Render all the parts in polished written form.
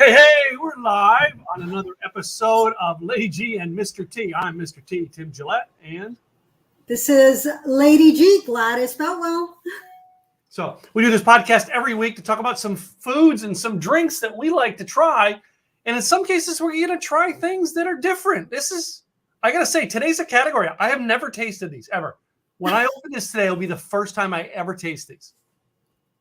Hey, we're live on another episode of LadyG and MrT. I'm MrT, Tim Gillette, and this is LadyG, Gladys Boutwell. So we do this podcast every week to talk about some foods and some drinks that we like to try. And in some cases, we're going to try things that are different. I got to say, today's a category. I have never tasted these, ever. When I open this today, it'll be the first time I ever taste these.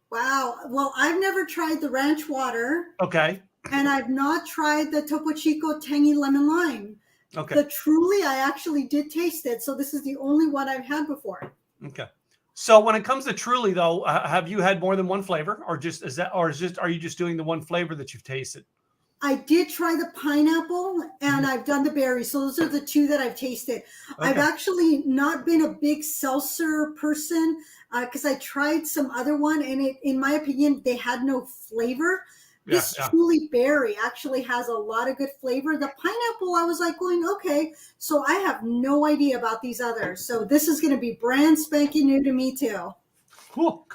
Wow. Well, I've never tried the ranch water. Okay. And I've not tried the Topo Chico Tangy Lemon Lime. Okay. The Truly, I actually did taste it. So this is the only one I've had before. Okay. So when it comes to Truly, though, have you had more than one flavor, or are you just doing the one flavor that you've tasted? I did try the pineapple and I've done the berries. So those are the two that I've tasted. Okay. I've actually not been a big seltzer person because I tried some other one and in my opinion, they had no flavor. This Truly berry actually has a lot of good flavor. The pineapple, I was like going, okay, so I have no idea about these others. So this is going to be brand spanking new to me too. Cool.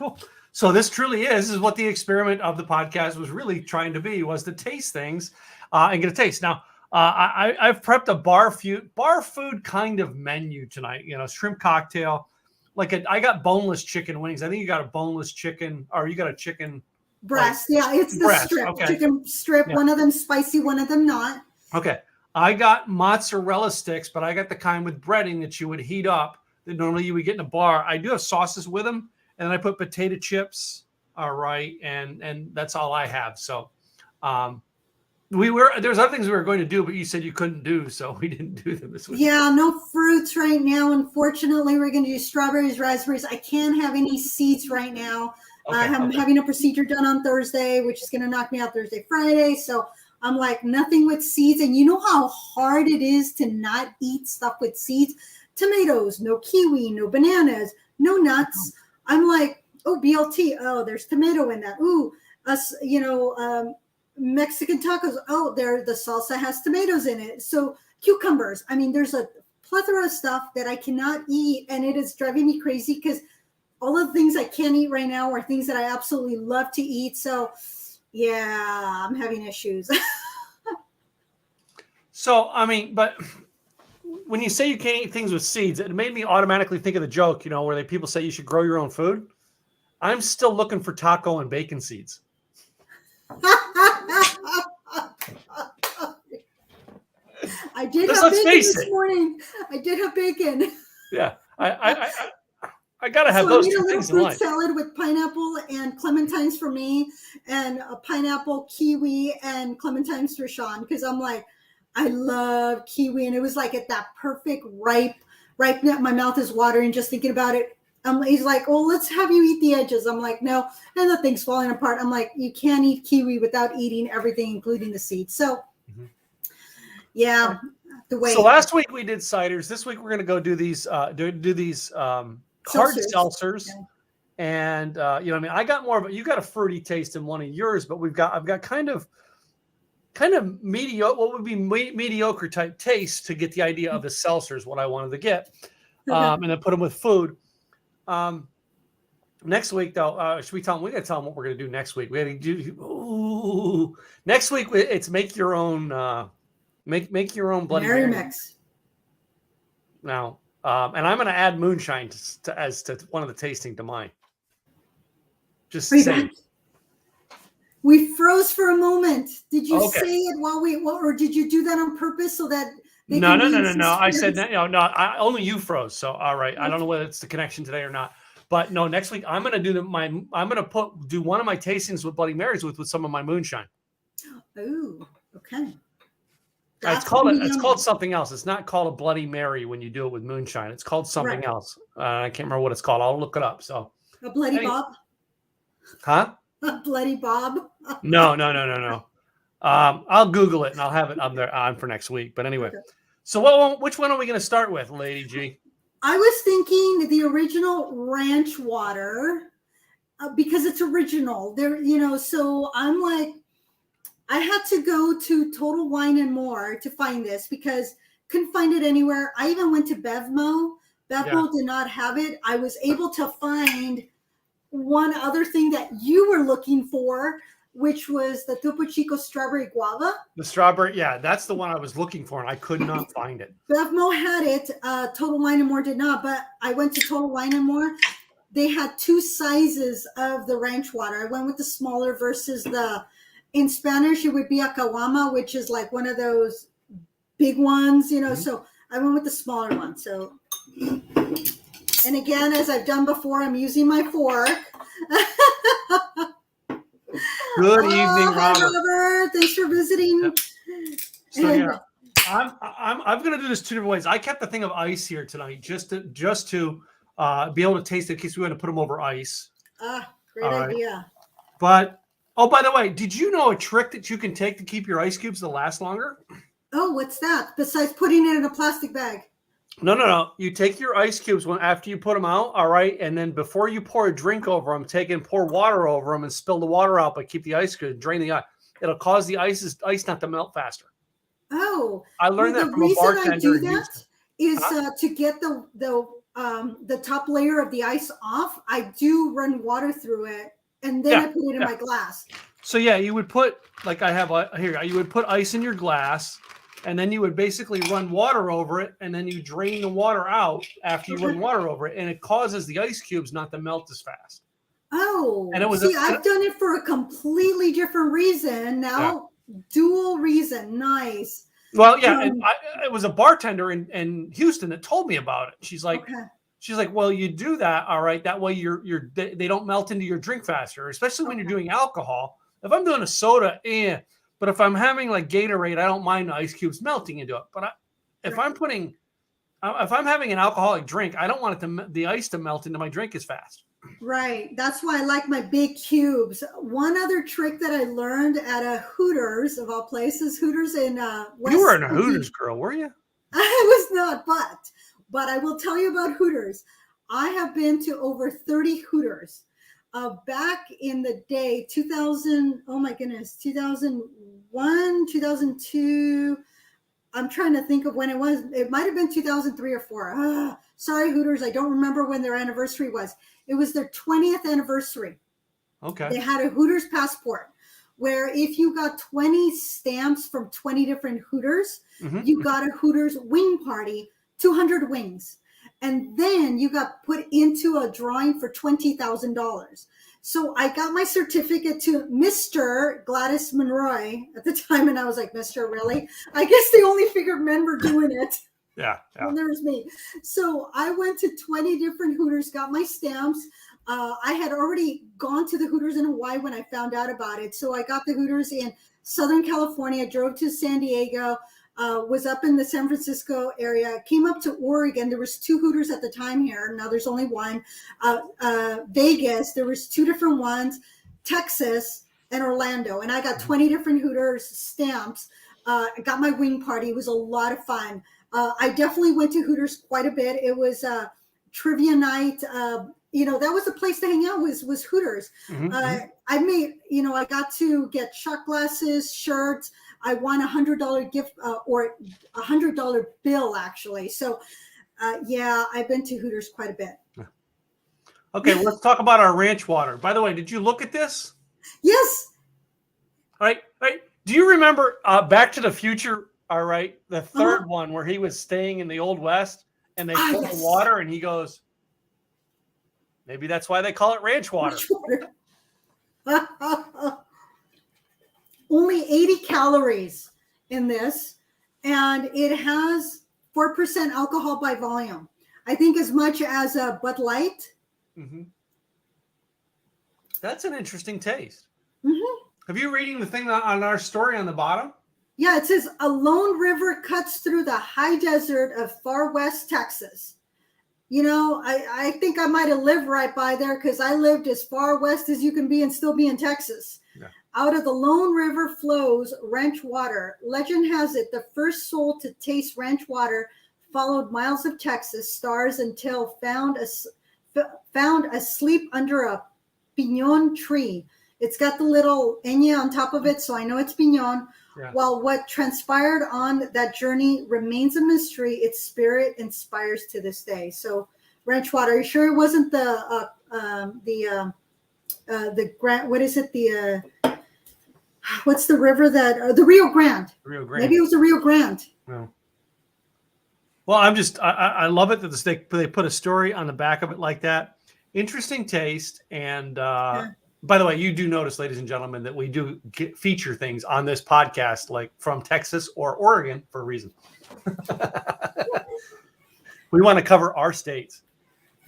So this truly is what the experiment of the podcast was really trying to be, was to taste things and get a taste. Now, I've prepped a bar food kind of menu tonight. Shrimp cocktail. I got boneless chicken wings. I think you got a boneless chicken, or you got a chicken breast. It's the breast. Strip. Okay. Chicken strip. Yeah. One of them spicy, one of them not. Okay. I got mozzarella sticks, but I got the kind with breading that you would heat up that normally you would get in a bar. I do have sauces with them. And then I put potato chips, all right, and that's all I have. So there's other things we were going to do, but you said you couldn't do, so we didn't do them this week. Yeah, no fruits right now. Unfortunately, we're going to do strawberries, raspberries. I can't have any seeds right now. I'm having a procedure done on Thursday, which is going to knock me out Thursday, Friday. So I'm like, nothing with seeds. And you know how hard it is to not eat stuff with seeds? Tomatoes, no kiwi, no bananas, no nuts. I'm like, oh, BLT. Oh, there's tomato in that. Ooh, Mexican tacos. Oh, the salsa has tomatoes in it. So cucumbers. I mean, there's a plethora of stuff that I cannot eat, and it is driving me crazy because all of the things I can't eat right now are things that I absolutely love to eat. So, yeah, I'm having issues. So, I mean, but when you say you can't eat things with seeds, it made me automatically think of the joke, where people say you should grow your own food. I'm still looking for taco and bacon seeds. I did have bacon this morning. I did have bacon. Yeah, I gotta have those two things in life. Fruit salad with pineapple and clementines for me, and a pineapple, kiwi, and clementines for Sean, because I'm like, I love kiwi, and it was like at that perfect ripe. My mouth is watering just thinking about it. He's like, "Oh, let's have you eat the edges." I'm like, "No," and the thing's falling apart. I'm like, "You can't eat kiwi without eating everything, including the seeds." So, yeah, the way. So last week we did ciders. This week we're going to go do these hard seltzers. Yeah. And I got more of you got a fruity taste in one of yours, but I've got kind of mediocre, what would be mediocre type taste to get the idea of the seltzers, what I wanted to get, and then put them with food. Next week, though, should we tell them? We got to tell them what we're going to do next week. We got to do next week. It's make your own, make your own Bloody Mary mix. Now, and I'm going to add moonshine as one of the tasting to mine. Just saying. We froze for a moment. Did you say it or did you do that on purpose so that? No. I said no. Only you froze. So all right. Okay. I don't know whether it's the connection today or not. But no, next week I'm going to do do one of my tastings with Bloody Marys with some of my moonshine. Oh, okay. It's called something else. It's not called a Bloody Mary when you do it with moonshine. It's called something else. I can't remember what it's called. I'll look it up. So a Bloody Bob. Huh? A Bloody Bob? No. I'll Google it and I'll have it up there on for next week. But anyway, so which one are we going to start with, Lady G? I was thinking the original ranch water because it's original. So I'm like, I had to go to Total Wine and More to find this because couldn't find it anywhere. I even went to Bevmo. Bevmo did not have it. I was able to find one other thing that you were looking for which was the Topo Chico strawberry guava. The strawberry, yeah, that's the one I was looking for, and I could not find it. Bevmo had it. Total Wine and More did not, but I went to Total Wine and More. They had two sizes of the ranch water. I went with the smaller versus in Spanish, it would be a caguama, which is like one of those big ones, you know. Mm-hmm. So I went with the smaller one. So, and again, as I've done before, I'm using my fork. Good evening, Robert. Robert. Thanks for visiting. Yep. So yeah, I'm going to do this two different ways. I kept the thing of ice here tonight just to be able to taste it in case we want to put them over ice. Great idea. But by the way, did you know a trick that you can take to keep your ice cubes to last longer? Oh, what's that? Besides putting it in a plastic bag? No. You take your ice cubes after you put them out, all right? And then before you pour a drink over them, pour water over them and spill the water out, but keep the ice cubes, drain the ice. It'll cause the ice not to melt faster. Oh. I learned that from a bartender. The reason I do that is to get the top layer of the ice off. I do run water through it, and then I put it in my glass. So yeah, you would put, like I have here, you would put ice in your glass, and then you would basically run water over it, and then you drain the water out after you run water over it, and it causes the ice cubes not to melt as fast. Oh, and it was I've done it for a completely different reason now. Dual reason. Nice. Well, yeah, and it was a bartender in Houston that told me about it. She's like, well, you do that, all right. That way they don't melt into your drink faster, especially when you're doing alcohol. If I'm doing a soda, but if I'm having like Gatorade, I don't mind the ice cubes melting into it. But if I'm having an alcoholic drink, I don't want the ice to melt into my drink as fast. Right. That's why I like my big cubes. One other trick that I learned at a Hooters, of all places, Hooters in West. You were in a Hooters, girl, were you? I was not, but I will tell you about Hooters. I have been to over 30 Hooters. Back in the day, 2000, oh my goodness, 2001, 2002. I'm trying to think of when it was. It might have been 2003 or 4. Sorry, Hooters. I don't remember when their anniversary was. It was their 20th anniversary. Okay. They had a Hooters passport where if you got 20 stamps from 20 different Hooters, you got a Hooters wing party, 200 wings. And then you got put into a drawing for $20,000. So I got my certificate to Mr. Gladys Monroy at the time. And I was like, Mr. Really? I guess they only figured men were doing it. Yeah. And there was me. So I went to 20 different Hooters, got my stamps. I had already gone to the Hooters in Hawaii when I found out about it. So I got the Hooters in Southern California, drove to San Diego, was up in the San Francisco area, came up to Oregon. There was 2 Hooters at the time here. Now there's only one. Vegas, there was 2 different ones, Texas and Orlando. And I got 20 different Hooters stamps. I got my wing party. It was a lot of fun. I definitely went to Hooters quite a bit. It was trivia night. That was the place to hang out was Hooters. I made, I got to get shot glasses, shirts. I won $100 gift or $100 bill, actually. So, I've been to Hooters quite a bit. Okay, let's talk about our ranch water. By the way, did you look at this? Yes. All right. Do you remember Back to the Future? All right, the third one where he was staying in the Old West and they pull the water and he goes, maybe that's why they call it ranch water. Only 80 calories in this, and it has 4% alcohol by volume. I think as much as a Bud Light. That's an interesting taste. Have you reading the thing on our story on the bottom? Yeah, it says a lone river cuts through the high desert of far west Texas. I think I might have lived right by there because I lived as far west as you can be and still be in Texas. Yeah. Out of the Lone River flows ranch water. Legend has it the first soul to taste ranch water followed miles of Texas stars until found asleep under a piñon tree. It's got the little ñ on top of it, so I know it's piñon. Yeah. While what transpired on that journey remains a mystery, its spirit inspires to this day. So, ranch water. Are you sure it wasn't the grant? What is it? what's the river that the Rio Grande? Rio Grande. Maybe it was the Rio Grande. No. Well, I love it that they put a story on the back of it like that. Interesting taste. And by the way, you do notice, ladies and gentlemen, that we do feature things on this podcast, like from Texas or Oregon, for a reason. We want to cover our states.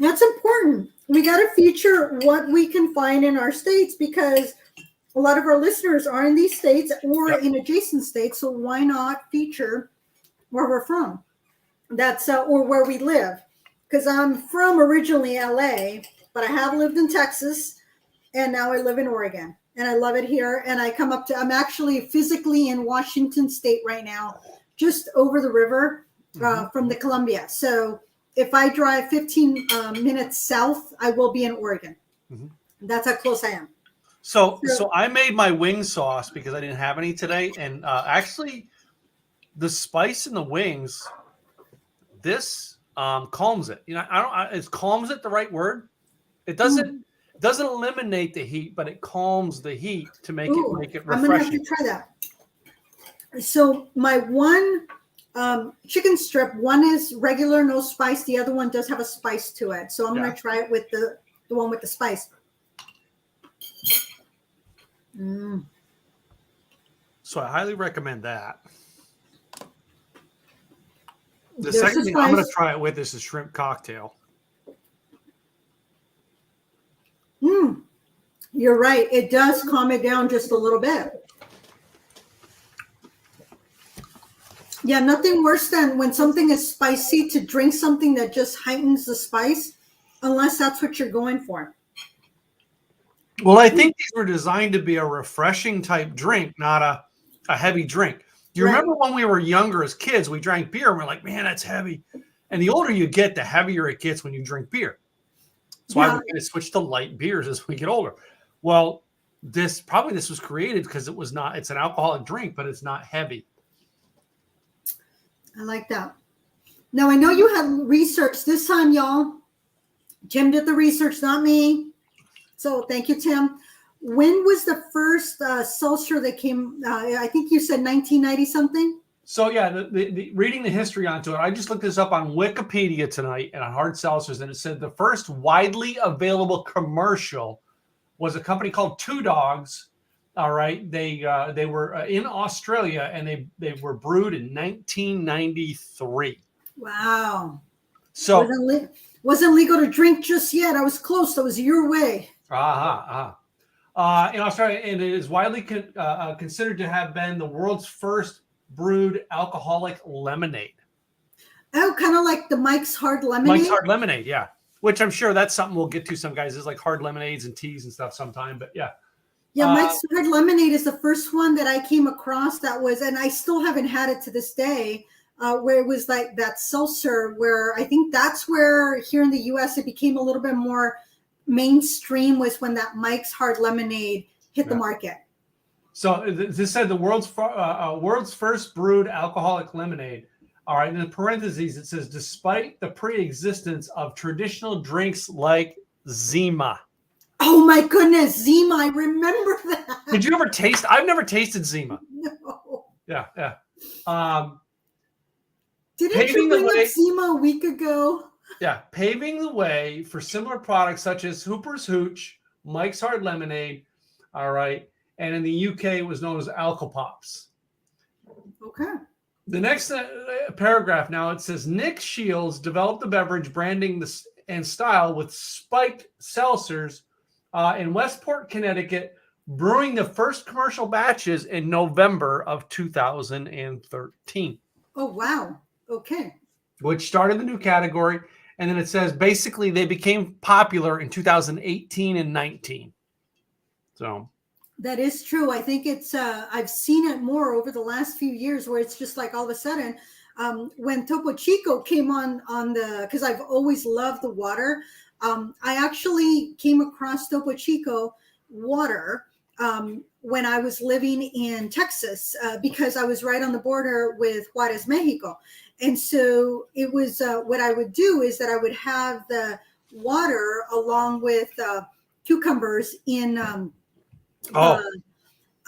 That's important. We got to feature what we can find in our states because a lot of our listeners are in these states or in adjacent states. So why not feature where we're from? That's or where we live. Because I'm from originally LA, but I have lived in Texas and now I live in Oregon and I love it here. And I'm actually physically in Washington State right now, just over the river from the Columbia. So if I drive 15 minutes south, I will be in Oregon. That's how close I am. So I made my wing sauce because I didn't have any today. And actually the spice in the wings, this calms it. You know, is calms it the right word? It doesn't eliminate the heat, but it calms the heat to make it refreshing. I'm gonna have to try that. So my one chicken strip, one is regular, no spice. The other one does have a spice to it. So I'm gonna try it with the one with the spice. So I highly recommend that. The second thing I'm going to try it with is a shrimp cocktail. You're right. It does calm it down just a little bit. Yeah, nothing worse than when something is spicy to drink something that just heightens the spice, unless that's what you're going for. Well, I think these were designed to be a refreshing type drink, not a heavy drink. Do you remember when we were younger as kids, we drank beer and we're like, man, that's heavy. And the older you get, the heavier it gets when you drink beer. That's why we're going to switch to light beers as we get older. Well, this was created because it's an alcoholic drink, but it's not heavy. I like that. Now, I know you have research this time, y'all. Tim did the research, not me. So thank you, Tim. When was the first seltzer that came? I think you said 1990 something. So yeah, the reading the history onto it, I just looked this up on Wikipedia tonight and on hard seltzers, and it said the first widely available commercial was a company called Two Dogs. All right, they were in Australia and they were brewed in 1993. Wow. So wasn't legal to drink just yet. I was close. That was your way. In Australia, and it is widely considered to have been the world's first brewed alcoholic lemonade. Oh, kind of like the Mike's Hard Lemonade? Mike's Hard Lemonade, yeah. Which I'm sure that's something we'll get to some guys. There's like hard lemonades and teas and stuff sometime, but yeah. Yeah, Mike's Hard Lemonade is the first one that I came across that was, and I still haven't had it to this day, where it was like that seltzer where I think that's where here in the U.S. it became a little bit more mainstream was when that Mike's Hard Lemonade hit the market. So this said the world's first brewed alcoholic lemonade. All right, in parentheses it says despite the pre-existence of traditional drinks like Zima. Oh my goodness, Zima! I remember that. Did you ever taste? I've never tasted Zima. No. Yeah. Didn't you bring up Zima a week ago? Yeah, paving the way for similar products such as Hooper's Hooch, Mike's Hard Lemonade, all right, and in the UK it was known as Alcopops. Okay. The next paragraph now, it says Nick Shields developed the beverage branding and style with spiked seltzers in Westport, Connecticut, brewing the first commercial batches in November of 2013. Oh, wow. Okay. Which started the new category. And then it says basically they became popular in 2018 and 19. So that is true. I think it's I've seen it more over the last few years where it's just like all of a sudden when Topo Chico came on the, because I've always loved the water. I actually came across Topo Chico water when I was living in Texas because I was right on the border with Juarez, Mexico. And so it was what I would do is that I would have the water along with cucumbers in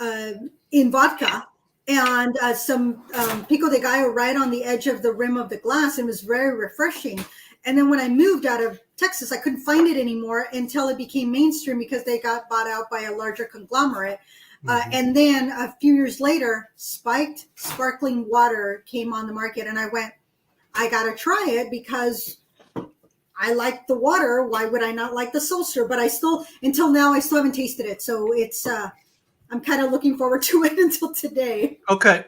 in vodka and some pico de gallo right on the edge of the rim of the glass. It was very refreshing. And then when I moved out of Texas, I couldn't find it anymore until it became mainstream because they got bought out by a larger conglomerate. And then a few years later, spiked sparkling water came on the market, and I went, I got to try it because I like the water. Why would I not like the seltzer? But until now, I still haven't tasted it. So it's, I'm kind of looking forward to it until today. Okay.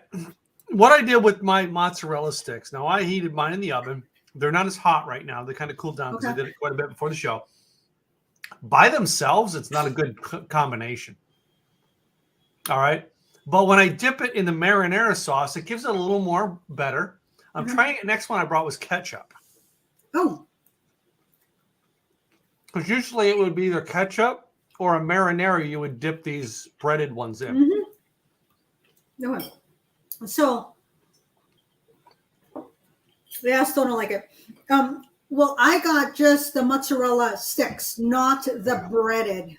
What I did with my mozzarella sticks, now I heated mine in the oven. They're not as hot right now. They kind of cooled down because I did it quite a bit before the show. By themselves, it's not a good combination. All right. But when I dip it in the marinara sauce, it gives it a little more better. I'm trying it. Next one I brought was ketchup. Oh. Because usually it would be either ketchup or a marinara you would dip these breaded ones in. Okay. So, yeah, I still don't like it. Well, I got just the mozzarella sticks, not the breaded.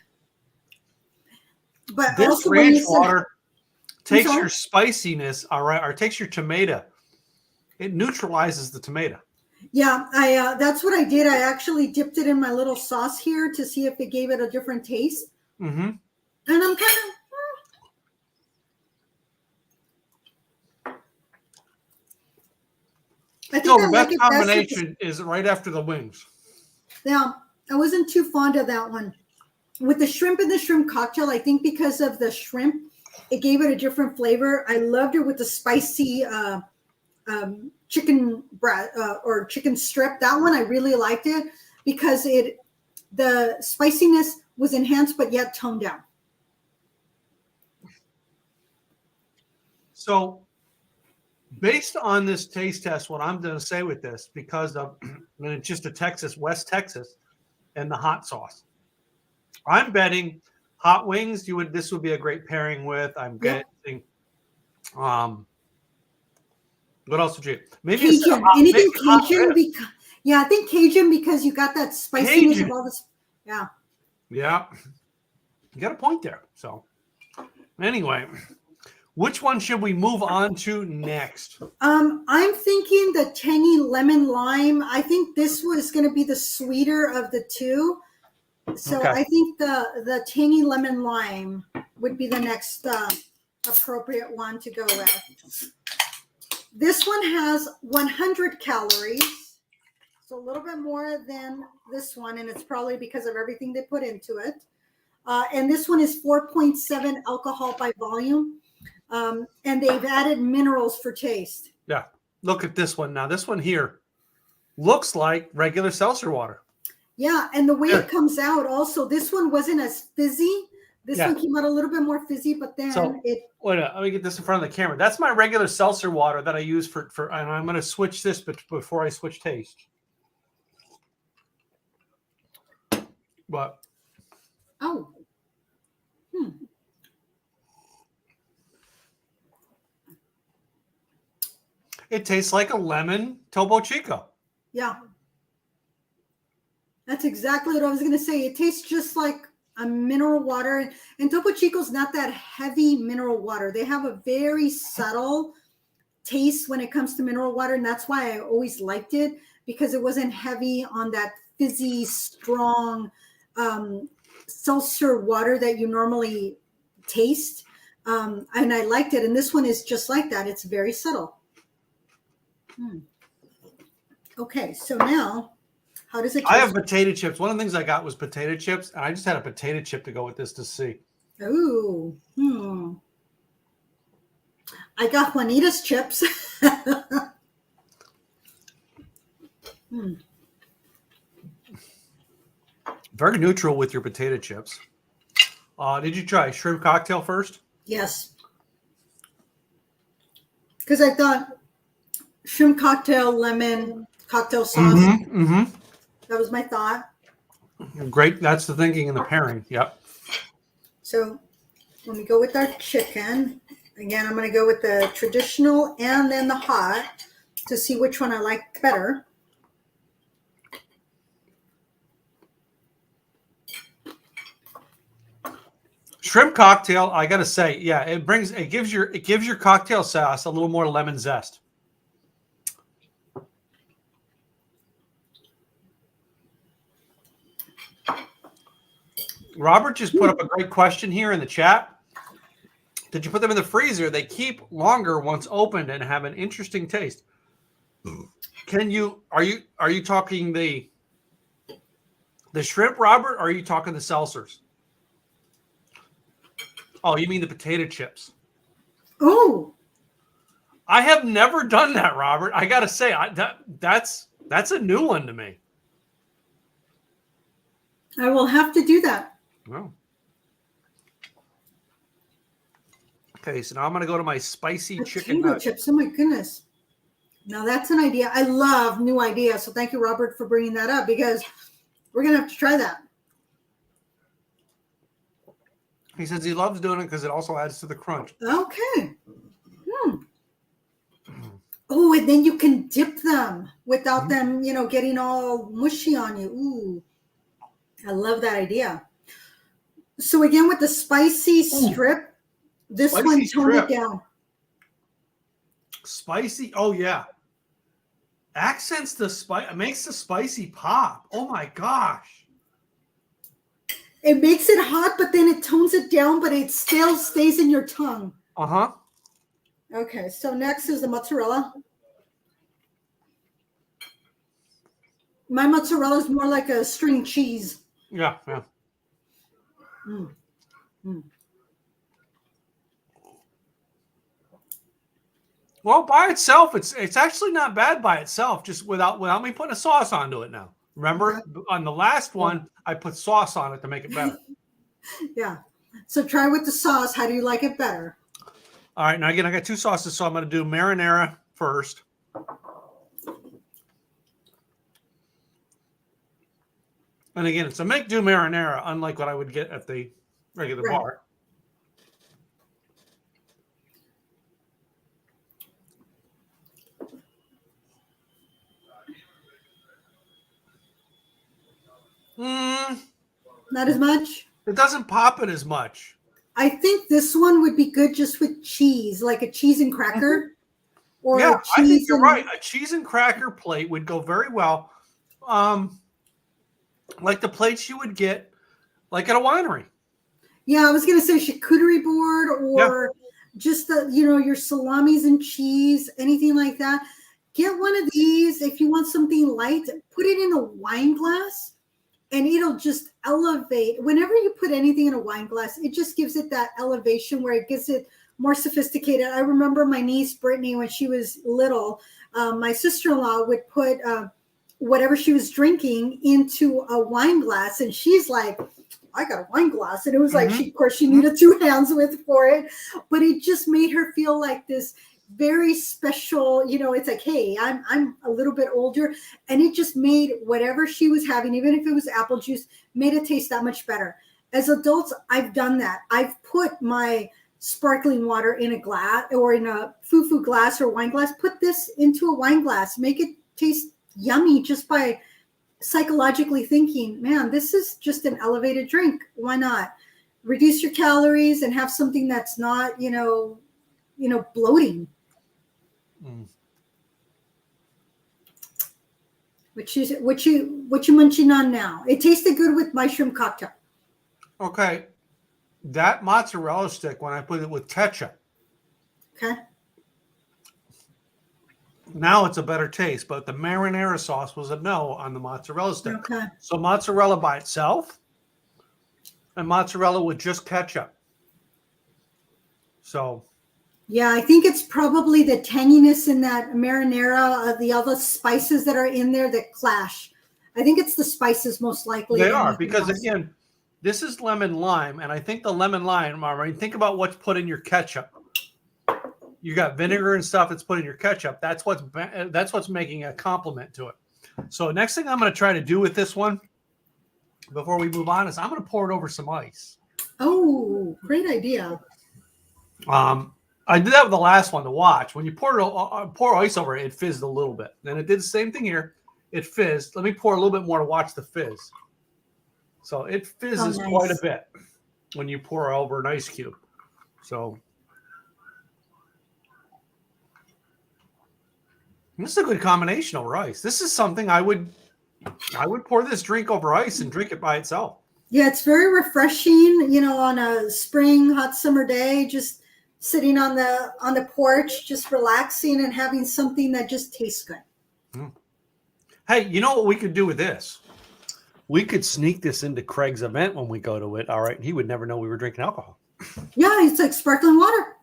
But this also ranch water takes your spiciness, all right, or takes your tomato. It neutralizes the tomato. Yeah, that's what I did. I actually dipped it in my little sauce here to see if it gave it a different taste. And I'm kind of. I think the best combination is right after the wings. Yeah, I wasn't too fond of that one. With the shrimp and the shrimp cocktail, I think because of the shrimp, it gave it a different flavor. I loved it with the spicy chicken breast or chicken strip. That one I really liked it because the spiciness was enhanced but yet toned down. So based on this taste test, what I'm going to say with this, because of it's just a West Texas, and the hot sauce, I'm betting hot wings. This would be a great pairing with. I'm guessing. What else would you? Maybe Cajun. Anything Cajun? I think Cajun because you got that spiciness of all this. Yeah. Yeah. You got a point there. So anyway, which one should we move on to next? I'm thinking the tangy lemon lime. I think this was going to be the sweeter of the two. So I think the tangy lemon lime would be the next appropriate one to go with. This one has 100 calories, so a little bit more than this one, and it's probably because of everything they put into it. And this one is 4.7 alcohol by volume, and they've added minerals for taste. Yeah, look at this one. Now, this one here looks like regular seltzer water. Yeah, and the way it comes out also, this one wasn't as fizzy. This one came out a little bit more fizzy, but then wait, let me get this in front of the camera. That's my regular seltzer water that I use for and I'm going to switch this before I switch taste. But it tastes like a lemon Topo Chico. Yeah. That's exactly what I was going to say. It tastes just like a mineral water. And Topo Chico's not that heavy mineral water. They have a very subtle taste when it comes to mineral water. And that's why I always liked it, because it wasn't heavy on that fizzy, strong seltzer water that you normally taste. And I liked it. And this one is just like that. It's very subtle. Okay, so now, how does it taste? I have potato chips. One of the things I got was potato chips, and I just had a potato chip to go with this to see. Ooh. I got Juanita's chips. Very neutral with your potato chips. Did you try shrimp cocktail first? Yes. Because I thought shrimp cocktail, lemon, cocktail sauce. That was my thought. Great. That's the thinking and the pairing. Yep. So when we go with our chicken, again, I'm going to go with the traditional and then the hot to see which one I like better. Shrimp cocktail, I gotta say, yeah, it gives your cocktail sauce a little more lemon zest. Robert just put up a great question here in the chat. Did you put them in the freezer? They keep longer once opened and have an interesting taste. Are you talking the shrimp, Robert, or are you talking the Seltzers? Oh, you mean the potato chips? Oh, I have never done that, Robert. I gotta say, that's a new one to me. I will have to do that. Oh. Okay, so now I'm gonna go to my spicy chicken Potato nugget. chips. Oh my goodness. Now that's an idea. I love new ideas. So thank you, Robert, for bringing that up, because we're gonna have to try that. He says he loves doing it because it also adds to the crunch. Okay. Oh, and then you can dip them without them, getting all mushy on you. Ooh, I love that idea. So again, with the spicy strip, this Spicy one toned strip. it down. Spicy, oh yeah. Accents the spice, makes the spicy pop. Oh my gosh. It makes it hot, but then it tones it down, but it still stays in your tongue. Uh-huh. Okay, so next is the mozzarella. My mozzarella is more like a string cheese. Yeah. Well, by itself, it's actually not bad by itself, just without me putting a sauce onto it now. Remember, on the last one, I put sauce on it to make it better. Yeah. So try with the sauce. How do you like it better? All right. Now, again, I got two sauces, so I'm going to do marinara first. And again, it's a make-do marinara, unlike what I would get at the regular bar. Not as much? It doesn't pop it as much. I think this one would be good just with cheese, like a cheese and cracker. Or Yeah, cheese, I think you're right. A cheese and cracker plate would go very well. Like the plates you would get like at a winery. Yeah, I was going to say charcuterie board, or just your salamis and cheese, anything like that. Get one of these. If you want something light, put it in a wine glass, and it'll just elevate. Whenever you put anything in a wine glass, it just gives it that elevation where it gets it more sophisticated. I remember my niece, Brittany, when she was little, my sister-in-law would put whatever she was drinking into a wine glass, and she's like, I got a wine glass. And it was like, she needed two hands for it, but it just made her feel like this very special, it's like, hey, I'm a little bit older, and it just made whatever she was having, even if it was apple juice, made it taste that much better. As adults, I've done that. I've put my sparkling water in a glass, or in a fufu glass or wine glass. Put this into a wine glass, make it taste yummy just by psychologically thinking, man, this is just an elevated drink. Why not reduce your calories and have something that's not, bloating. What you munching on now? It tasted good with my shrimp cocktail. Okay. That mozzarella stick, when I put it with ketchup. Okay. Now it's a better taste, but the marinara sauce was a no on the mozzarella stick. Okay. So mozzarella by itself, and mozzarella with just ketchup. So. Yeah, I think it's probably the tanginess in that marinara, the other spices that are in there that clash. I think it's the spices most likely. They are, because again, this is lemon lime, and I think the lemon lime, I mean, think about what's put in your ketchup. You got vinegar and stuff that's put in your ketchup. That's what's making a compliment to it. So next thing I'm going to try to do with this one, before we move on, is I'm going to pour it over some ice. Oh, great idea. I did that with the last one to watch. When you pour ice over it, it fizzed a little bit. Then it did the same thing here. It fizzed. Let me pour a little bit more to watch the fizz. So it fizzes quite a bit. when you pour over an ice cube. So this is a good combination over ice. This is something I would pour this drink over ice and drink it by itself. Yeah, it's very refreshing, on a spring, hot summer day, just sitting on the porch, just relaxing and having something that just tastes good. Mm. Hey, you know what we could do with this? We could sneak this into Craig's event when we go to it. All right. He would never know we were drinking alcohol. Yeah, it's like sparkling water.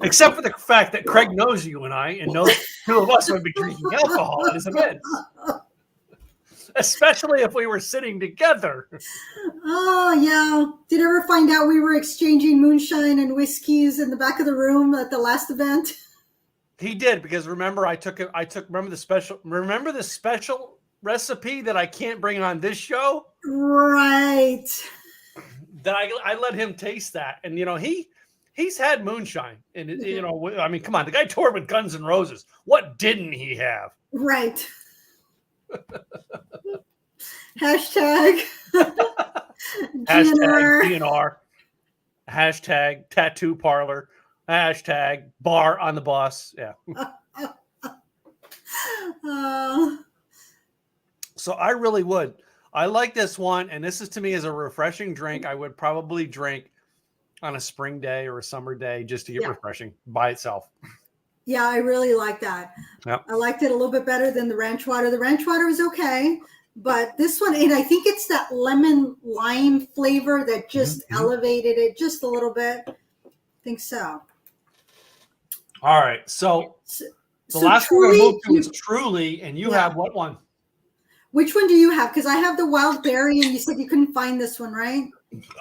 Except for the fact that Craig knows you and I and knows two of us would be drinking alcohol at his events. Especially if we were sitting together. Oh, yeah. Did you ever find out we were exchanging moonshine and whiskeys in the back of the room at the last event? He did, because remember remember the special recipe that I can't bring on this show? Right. That I let him taste that. And, he's had moonshine. And, I mean, come on. The guy toured with Guns N' Roses. What didn't he have? Right. Hashtag DNR. Hashtag tattoo parlor. Hashtag bar on the bus. Yeah. So I really would. I like this one. And this is, to me, as a refreshing drink, I would probably drink on a spring day or a summer day just to get refreshing by itself. Yeah, I really like that. Yep. I liked it a little bit better than the ranch water. The ranch water was okay, but this one, and I think it's that lemon lime flavor that just elevated it just a little bit. I think so. All right. So the last one we're going to move to is Truly, and you have what one? Which one do you have? Because I have the wild berry, and you said you couldn't find this one, right?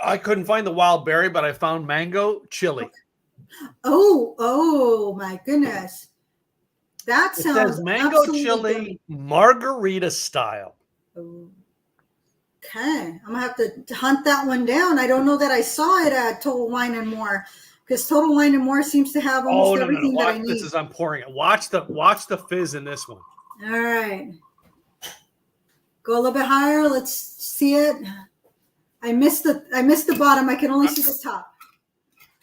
I couldn't find the wild berry, but I found mango chili. Okay. Oh my goodness. That sounds it says mango chili margarita style. Okay. I'm going to have to hunt that one down. I don't know that I saw it at Total Wine and More, because Total Wine and More seems to have almost everything that I need. This is I'm pouring it. Watch the fizz in this one. All right. Go a little bit higher. Let's see it. I missed the bottom. I can only see the top.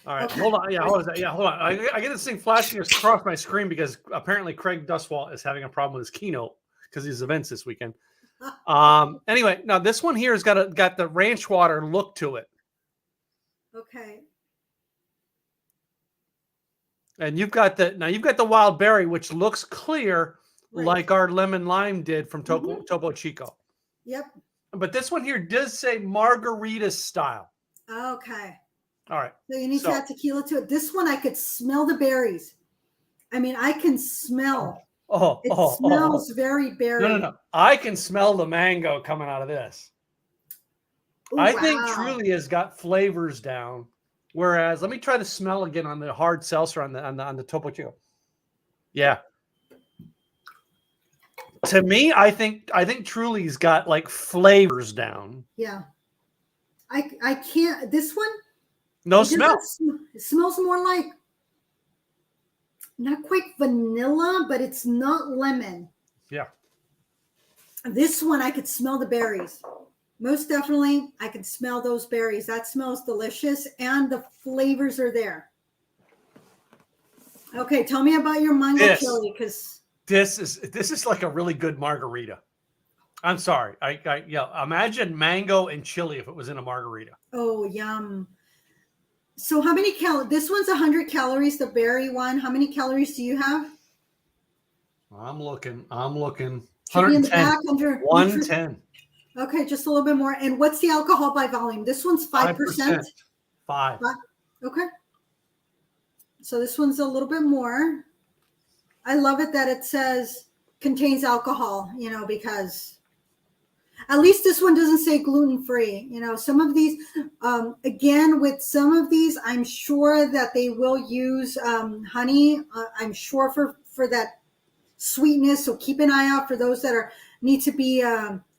All right, okay. Hold on. Yeah, hold on. I get this thing flashing across my screen because apparently Craig Duswalt is having a problem with his keynote because his events this weekend. Anyway, now this one here has got the ranch water look to it. Okay. And you've got the wild berry, which looks clear, like our lemon lime did from Topo Chico. Yep. But this one here does say margarita style. Okay. All right. So you need to add tequila to it. This one, I could smell the berries. I mean, I can smell. It smells very berry. No. I can smell the mango coming out of this. Ooh, I think Truly has got flavors down. Whereas, let me try the smell again on the hard seltzer on the Topo Chico. Yeah. To me, I think Truly's got like flavors down. Yeah. I can't. This one. No smell. It smells more like not quite vanilla, but it's not lemon. Yeah. This one, I could smell the berries. Most definitely, I can smell those berries. That smells delicious, and the flavors are there. Okay, tell me about your mango chili, because this is like a really good margarita. I'm sorry. Imagine mango and chili if it was in a margarita. Oh, yum. So how many calories? This one's 100 calories, the berry one. How many calories do you have? I'm looking. 110. 110. Okay, just a little bit more. And what's the alcohol by volume? This one's 5%. 5. Okay. So this one's a little bit more. I love it that it says contains alcohol, because at least this one doesn't say gluten-free. Some of these, again, with some of these, I'm sure that they will use honey. I'm sure for that sweetness. So keep an eye out for those that need to be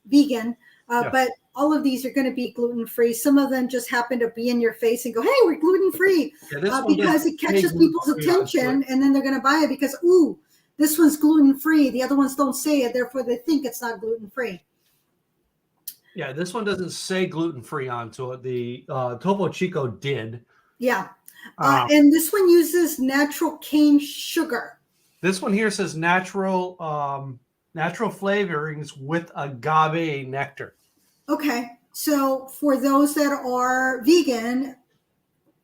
vegan. But all of these are going to be gluten-free. Some of them just happen to be in your face and go, hey, we're gluten-free, because it catches people's attention, and then they're going to buy it because, ooh, this one's gluten-free. The other ones don't say it, therefore they think it's not gluten-free. Yeah, this one doesn't say gluten-free onto it. The Topo Chico did. Yeah. Um, And this one uses natural cane sugar. This one here says natural flavorings with agave nectar. Okay. So for those that are vegan,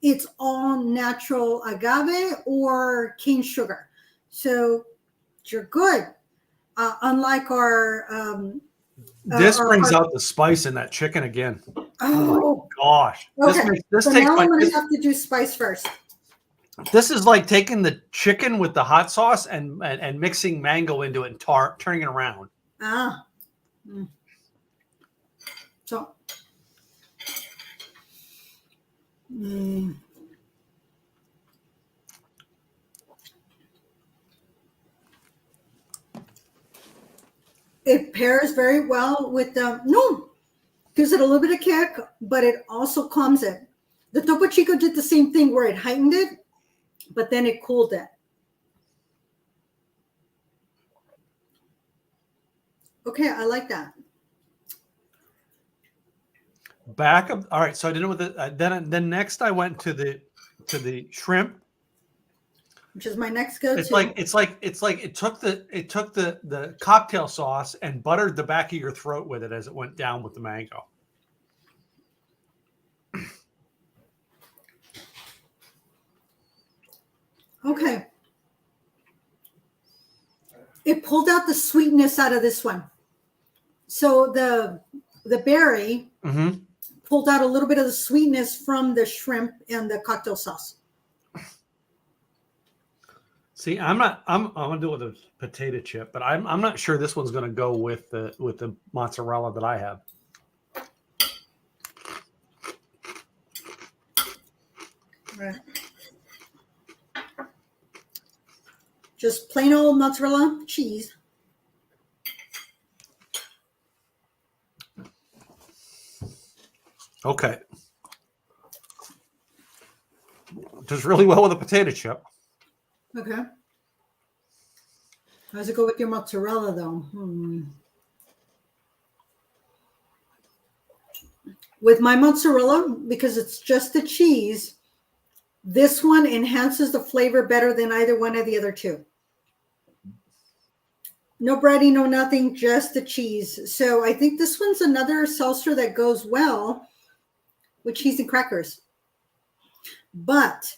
it's all natural agave or cane sugar. So you're good. Unlike This brings our out the spice in that chicken again. oh, Gosh, okay. this So takes now my. I'm going to have to do spice first. This is like taking the chicken with the hot sauce and mixing mango into it and turning it around. Ah. Mm. So. Mm. It pairs very well with the no, gives it a little bit of kick, but it also calms it. The Topo Chico did the same thing where it heightened it, but then it cooled it. Okay, I like that. All right, so I did it with the then next I went to the shrimp, which is my next go-to. It's like it took the cocktail sauce and buttered the back of your throat with it as it went down with the mango. Okay. It pulled out the sweetness out of this one. So the berry pulled out a little bit of the sweetness from the shrimp and the cocktail sauce. See, I'm gonna do it with a potato chip, but I'm not sure this one's gonna go with the mozzarella that I have. Right. Just plain old mozzarella cheese. Okay. Does really well with a potato chip. Okay. How does it go with your mozzarella, though? With my mozzarella, because it's just the cheese, this one enhances the flavor better than either one of the other two. No breading, no nothing, just the cheese. So I think this one's another seltzer that goes well with cheese and crackers. But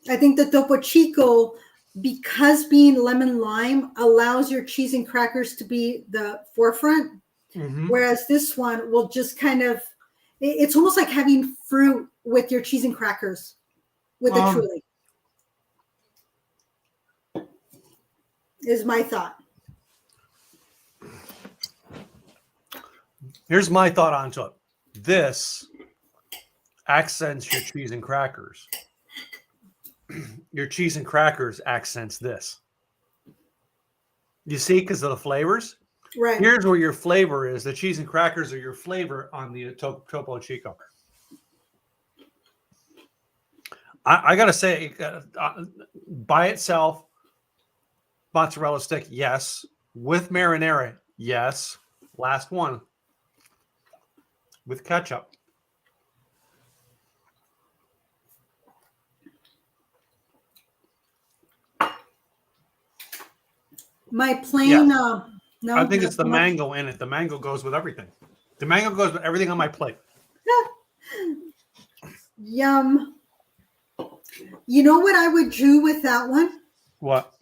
I think the Topo Chico, because being lemon lime, allows your cheese and crackers to be the forefront. Whereas this one will just kind of, it's almost like having fruit with your cheese and crackers with the Truly. Is my thought. Here's my thought onto it. This accents your cheese and crackers. Your cheese and crackers accents this. You see, because of the flavors? Right. Here's where your flavor is. The cheese and crackers are your flavor on the Topo Chico. I got to say, by itself, mozzarella stick, yes. With marinara, yes. Last one. With ketchup. My plain, no. I think it's the mango in it. The mango goes with everything. The mango goes with everything on my plate. Yum. You know what I would do with that one? What?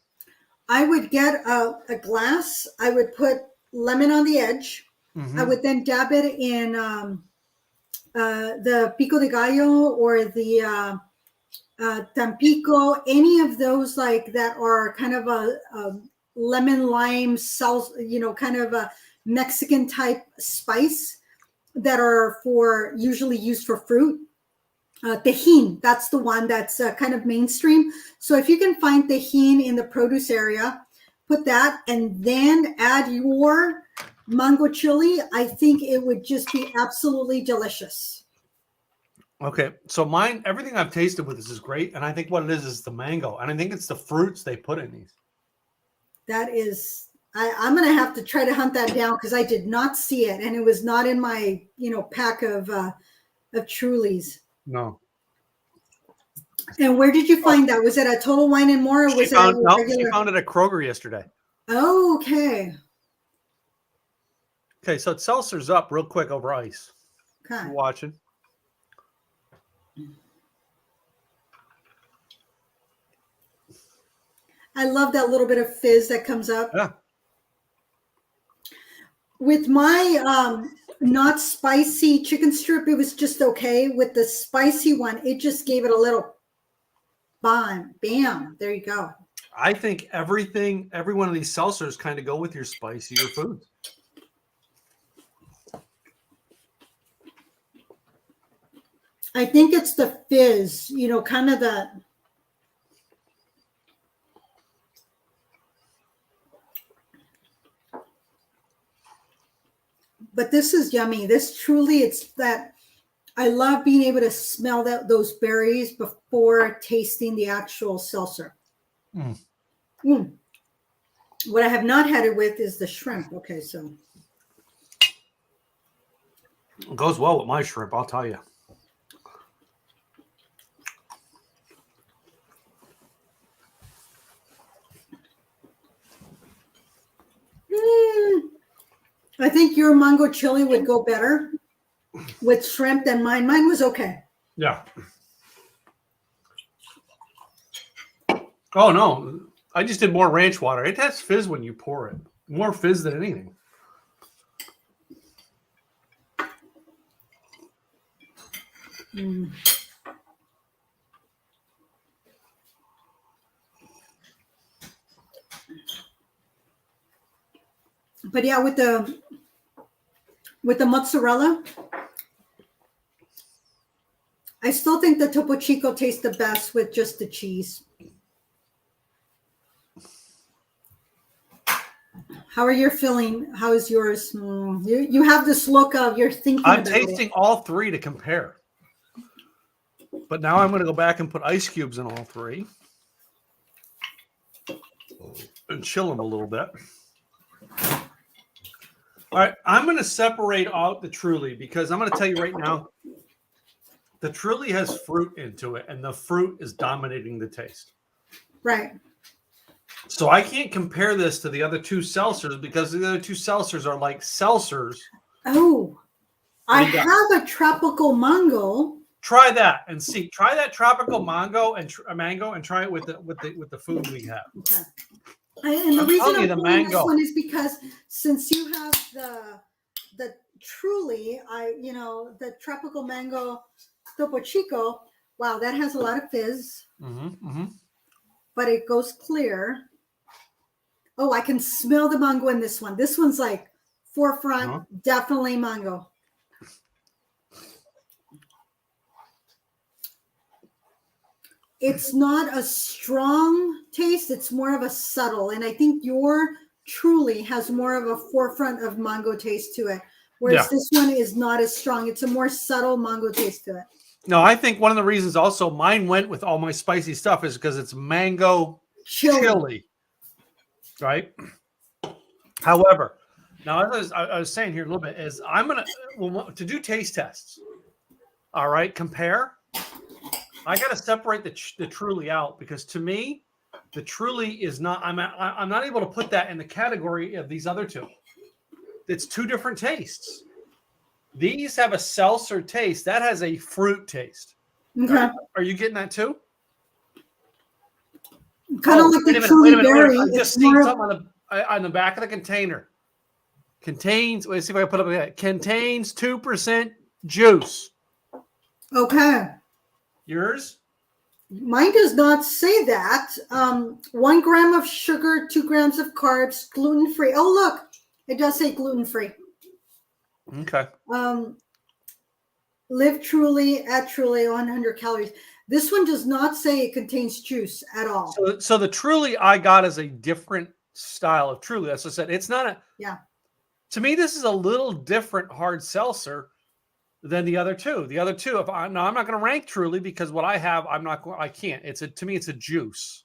I would get a glass. I would put lemon on the edge. I would then dab it in the pico de gallo or the Tampico, any of those like that are kind of a lemon lime salsa, kind of a Mexican type spice that are usually used for fruit. Tajin, that's the one that's kind of mainstream. So if you can find tajin in the produce area, put that and then add your mango chili. I think it would just be absolutely delicious. Okay, so everything I've tasted with this is great, and I think what it is the mango, and I think it's the fruits they put in these. That is I'm going to have to try to hunt that down because I did not see it, and it was not in my pack of Trulies. No. And where did you find that? Was it at Total Wine and More, or was She found it it at Kroger yesterday. Oh, okay. Okay, so it's Seltzers up real quick over ice. Okay. You're watching. I love that little bit of fizz that comes up. Yeah. With my not spicy chicken strip, it was just okay. With the spicy one, it just gave it a little bam. There you go. I think every one of these seltzers kind of go with your spicier foods. I think it's the fizz, kind of the. But this is yummy. This truly, it's that I love being able to smell those berries before tasting the actual seltzer. What I have not had it with is the shrimp. Okay, so. It goes well with my shrimp, I'll tell you. I think your mango chili would go better with shrimp than mine. Mine was okay. Yeah. Oh, no. I just did more ranch water. It has fizz when you pour it. More fizz than anything. But yeah, with the mozzarella, I still think the Topo Chico tastes the best with just the cheese. How are you feeling? How is yours? You have this look of you're thinking. I'm tasting all three to compare. But now I'm going to go back and put ice cubes in all three. And chill them a little bit. All right, I'm going to separate out the Truly because I'm going to tell you right now, the Truly has fruit into it, and the fruit is dominating the taste. Right. So I can't compare this to the other two seltzers because the other two seltzers are like seltzers. Oh, I have a tropical mango. Try that and see. Try that tropical mango and try it with the food we have. Okay. And the reason I'm doing this one is because since you have the Truly, the tropical mango Topo Chico, wow, that has a lot of fizz. But it goes clear. Oh, I can smell the mango in this one. This one's like forefront, definitely mango. It's not a strong taste. It's more of a subtle. And I think your Truly has more of a forefront of mango taste to it. Whereas this one is not as strong. It's a more subtle mango taste to it. No, I think one of the reasons also mine went with all my spicy stuff is because it's mango chili. Right? However, now as I was saying here a little bit is I'm going to do taste tests. All right, compare. I got to separate the Truly out because to me, the Truly is not. I'm not able to put that in the category of these other two. It's two different tastes. These have a seltzer taste. That has a fruit taste. Okay. Are you getting that too? Kind of like the Truly berry. I'm just seeing something on the back of the container. Contains. Let's see if I can put up that. Contains 2% juice. Okay. Yours? Mine does not say that. 1 gram of sugar, 2 grams of carbs, gluten-free. Oh, look, it does say gluten-free. Okay. Live Truly at Truly 100 calories. This one does not say it contains juice at all. So the Truly I got is a different style of Truly. As I said, it's not a. Yeah. To me, this is a little different hard seltzer than the other two. The other two, I'm not going to rank Truly because what I have, I can't. To me, it's a juice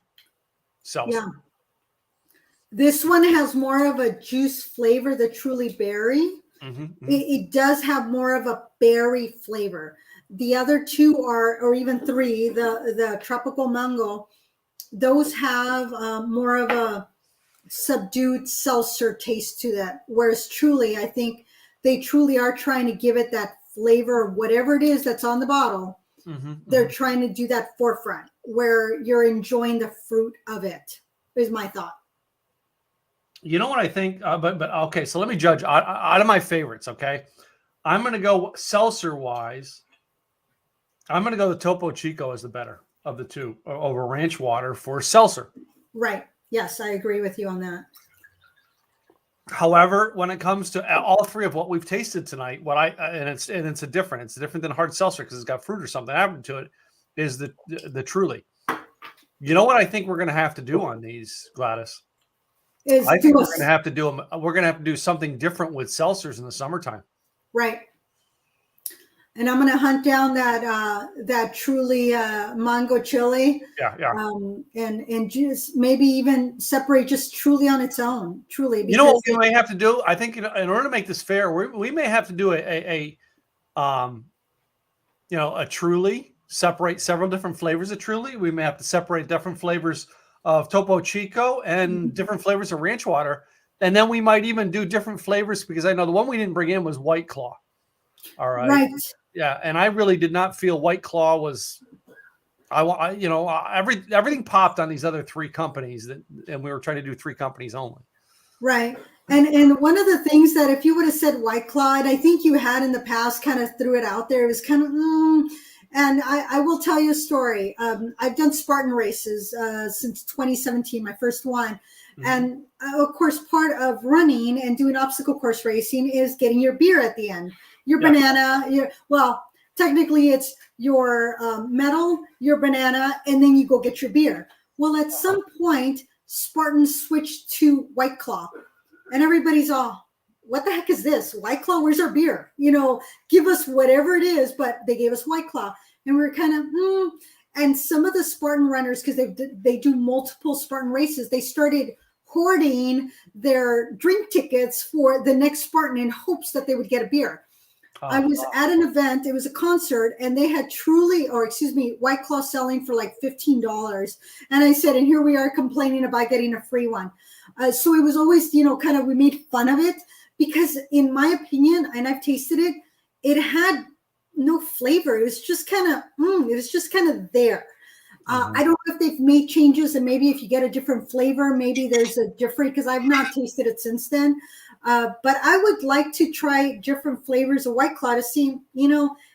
seltzer. Yeah. This one has more of a juice flavor, the Truly Berry. It does have more of a berry flavor. The other two are, or even three, the Tropical Mango, those have more of a subdued seltzer taste to that. Whereas Truly, I think they truly are trying to give it that flavor of whatever it is that's on the bottle. They're trying to do that forefront where you're enjoying the fruit of it, is my thought. You know what I think? But okay, so let me judge out of my favorites. Okay, I'm going to go seltzer wise. I'm going to go the Topo Chico as the better of the two over Ranch Water for seltzer. Right. Yes, I agree with you on that. However, when it comes to all three of what we've tasted tonight, it's different than hard seltzer because it's got fruit or something added to it, is the Truly. You know what I think we're going to have to do on these, Gladys? I think we're going to have to do them. We're going to have to do something different with seltzers in the summertime. Right. And I'm going to hunt down that Truly mango chili. Yeah. And just maybe even separate just Truly on its own. Truly. You know what we may have to do? I think in order to make this fair, we may have to do a Truly, separate several different flavors of Truly. We may have to separate different flavors of Topo Chico and different flavors of Ranch Water. And then we might even do different flavors because I know the one we didn't bring in was White Claw. All right. Right. Yeah. And I really did not feel White Claw was, everything popped on these other three companies and we were trying to do three companies only. Right. And one of the things that if you would have said White Claw, and I think you had in the past kind of threw it out there, it was kind of, and I will tell you a story. I've done Spartan races since 2017, my first one. And of course, part of running and doing obstacle course racing is getting your beer at the end. Your banana, technically it's your medal, your banana, and then you go get your beer. Well, at some point, Spartans switched to White Claw. And everybody's all, what the heck is this? White Claw, where's our beer? Give us whatever it is, but they gave us White Claw. And we were kind of, And some of the Spartan runners, because they do multiple Spartan races, they started hoarding their drink tickets for the next Spartan in hopes that they would get a beer. I was at an event, it was a concert, and they had White Claw selling for like $15. And I said, and here we are complaining about getting a free one. So it was always, kind of, we made fun of it because in my opinion, and I've tasted it, it had no flavor. It was just kind of there. I don't know if they've made changes and maybe if you get a different flavor, maybe there's a different, because I've not tasted it since then. But I would like to try different flavors of White Claw to see,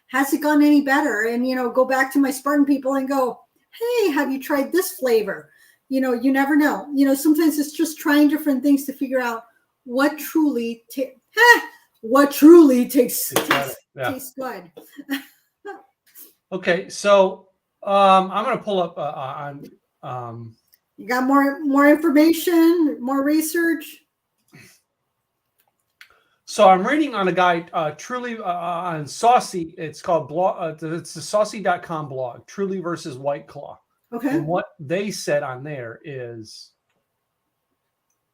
has it gone any better? And, go back to my Spartan people and go, hey, have you tried this flavor? You never know. Sometimes it's just trying different things to figure out what truly tastes good. Okay, so I'm going to pull up on. You got more information, more research. So I'm reading on a guy Truly on Saucy. It's called blog. It's the Saucy.com blog. Truly versus White Claw. Okay. And what they said on there is